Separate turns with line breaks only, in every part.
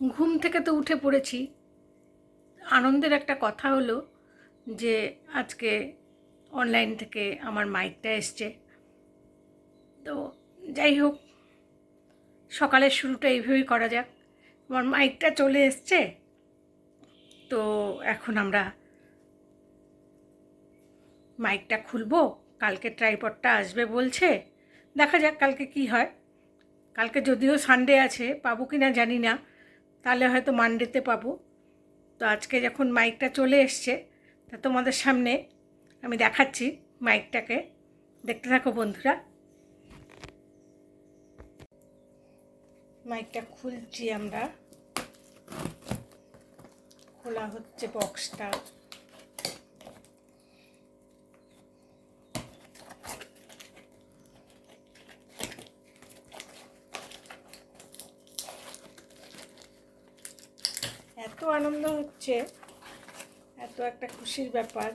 ঘুম থেকে তো উঠে পড়েছি। আনন্দের একটা কথা হলো যে আজকে অনলাইন থেকে আমার মাইকটা এসছে। তো যাই হোক, সকালের শুরুটা এইভাবেই করা যাক। আমার মাইকটা চলে এসছে, তো এখন আমরা মাইকটা খুলবো। কালকে ট্রাইপডটা আসবে বলছে, দেখা যাক কালকে কি হয়। কালকে যদিও সানডে আছে, পাবো কি না জানি না, তাহলে হয়তো মানডেতে পাবো। তো আজকে যখন মাইকটা চলে এসছে, তা তোমাদের সামনে আমি দেখাচ্ছি মাইকটাকে। দেখতে থাকো বন্ধুরা। মাইকটা খুলছি আমরা, খোলা হচ্ছে বক্সটা। এত আনন্দ হচ্ছে, এত একটা খুশির ব্যাপার।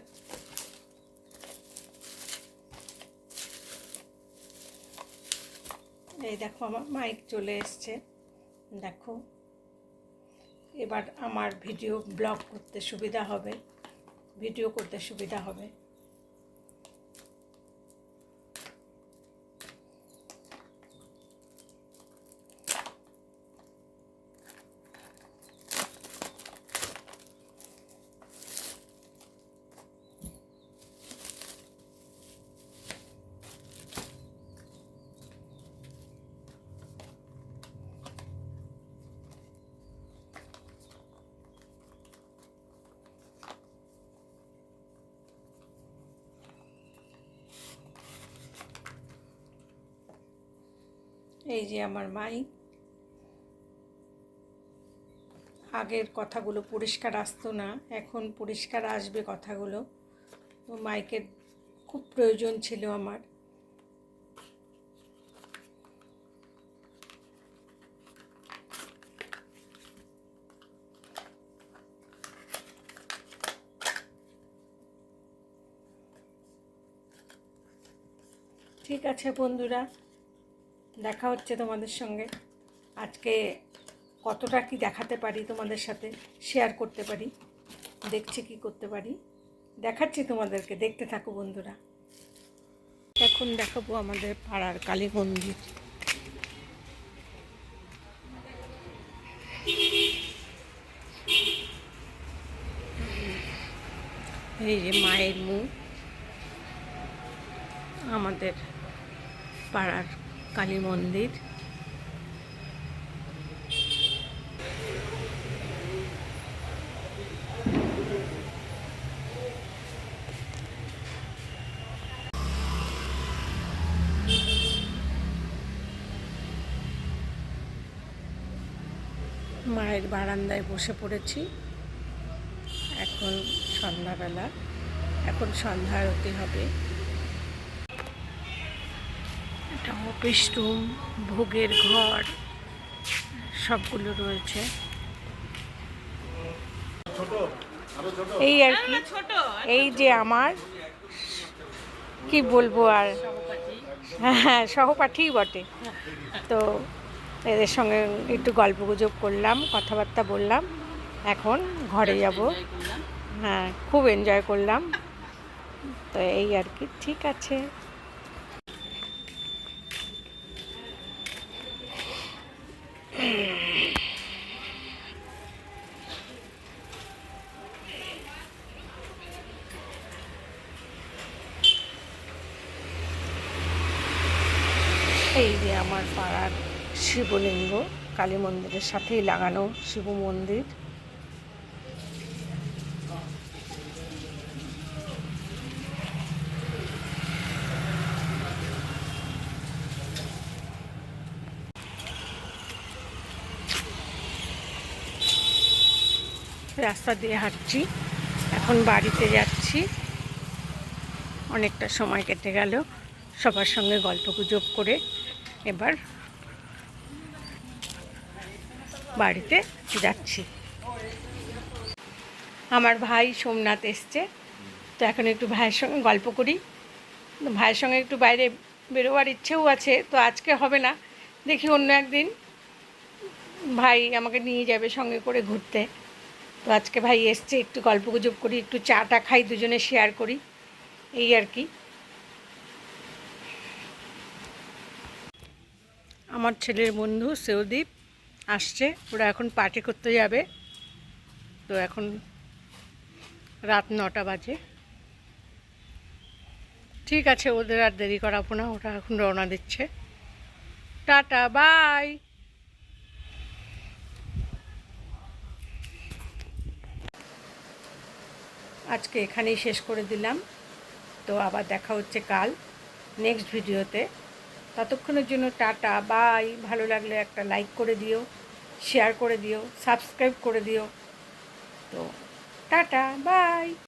এই দেখো আমার মাইক চলে এসছে, দেখো। এবার আমার ব্লগ করতে সুবিধা হবে, ভিডিও করতে সুবিধা হবে। এই যে আমার মাইক। আগের কথাগুলো পরিষ্কার আসতো না, এখন পরিষ্কার আসবে কথাগুলো। তো মাইকের খুব প্রয়োজন ছিল আমার। ঠিক আছে বন্ধুরা, দেখা হচ্ছে তোমাদের সঙ্গে। আজকে কতটা কি দেখাতে পারি, তোমাদের সাথে শেয়ার করতে পারি, দেখছি কি করতে পারি, দেখাচ্ছি তোমাদেরকে। দেখতে থাকো বন্ধুরা। এখন দেখাবো আমাদের পাড়ার কালী মন্দির। এই যে মায়ের মুখ, আমাদের পাড়ার কালী মন্দির। মায়ের বারান্দায় বসে পড়েছি। এখন সন্ধ্যাবেলা, এখন সন্ধ্যা আরতি হবে। এটা অফিস রুম, ভোগের ঘর সবগুলো রয়েছে। এই আর কি, এই যে আমার কি বলবো আর, হ্যাঁ সহপাঠীই বটে। তো এদের সঙ্গে একটু গল্পগুজব করলাম, কথাবার্তা বললাম। এখন ঘরে যাব। হ্যাঁ, খুব এনজয় করলাম। তো এই আর কি, ঠিক আছে। এই যে আমার পাড়ার শিবলিঙ্গ, কালী মন্দিরের সাথেই লাগানো শিব মন্দির। রাস্তা দিয়ে হাঁটছি, এখন বাড়িতে যাচ্ছি। অনেকটা সময় কেটে গেল সবার সঙ্গে গল্পগুজব করে। এবার বাড়িতে যাচ্ছি। আমার ভাই সোমনাথ এসছে, তো এখন একটু ভাইয়ের সঙ্গে গল্প করি। ভাইয়ের সঙ্গে একটু বাইরে বেরোবার ইচ্ছেও আছে, তো আজকে হবে না, দেখি অন্য একদিন ভাই আমাকে নিয়ে যাবে সঙ্গে করে ঘুরতে। তো আজকে ভাই এসছে, একটু গল্পগুজব করি, একটু চাটা খাই, দুজনে শেয়ার করি, এই আর কি। আমার ছেলের বন্ধু সেওদীপ আসছে, ওরা এখন পার্টি করতে যাবে। তো এখন রাত 9টা বাজে। ঠিক আছে, ওদের আর দেরি করাবো না, ওরা এখন রওনা দিচ্ছে। Tata, bye. আজকে এখানেই শেষ করে দিলাম। তো আবার দেখা হচ্ছে কাল নেক্সট ভিডিওতে। ততক্ষণের জন্য টাটা, বাই। ভালো লাগলে একটা লাইক করে দিও, শেয়ার করে দিও, সাবস্ক্রাইব করে দিও। তো টাটা, বাই।